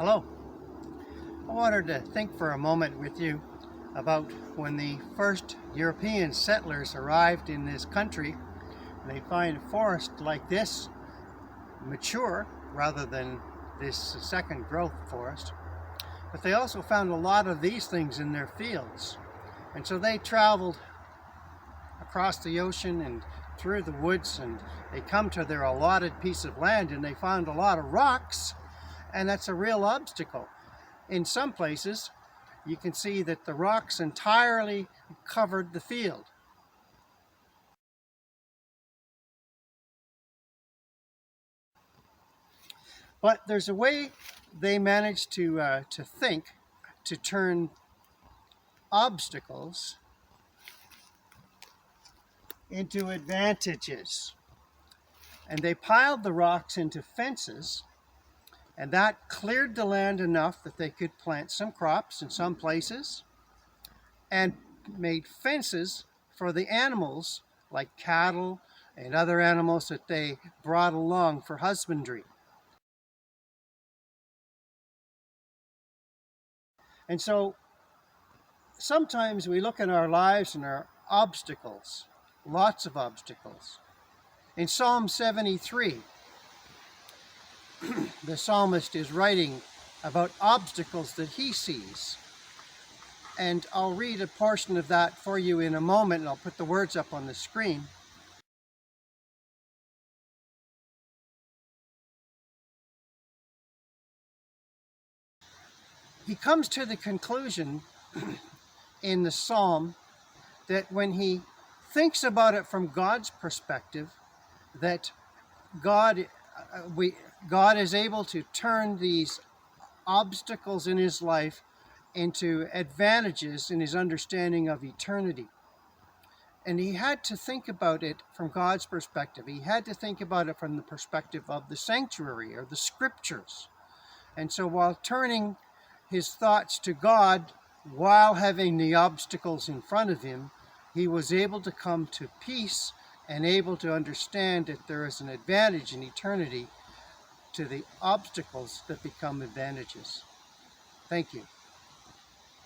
Hello. I wanted to think for a moment with you about when the first European settlers arrived in this country. They find a forest like this mature rather than this second growth forest. But they also found a lot of these things in their fields. And so they traveled across the ocean and through the woods, and they come to their allotted piece of land and they found a lot of rocks, and that's a real obstacle. In some places, you can see that the rocks entirely covered the field. But there's a way they managed to think to turn obstacles into advantages. And they piled the rocks into fences, and that cleared the land enough that they could plant some crops in some places, and made fences for the animals like cattle and other animals that they brought along for husbandry. And so sometimes we look in our lives and our obstacles, lots of obstacles. In Psalm 73, the psalmist is writing about obstacles that he sees. And I'll read a portion of that for you in a moment, and I'll put the words up on the screen. He comes to the conclusion in the psalm that when he thinks about it from God's perspective, that God is able to turn these obstacles in his life into advantages in his understanding of eternity. And he had to think about it from God's perspective. He had to think about it from the perspective of the sanctuary or the scriptures. And so while turning his thoughts to God while having the obstacles in front of him, he was able to come to peace and able to understand that there is an advantage in eternity to the obstacles that become advantages. Thank you.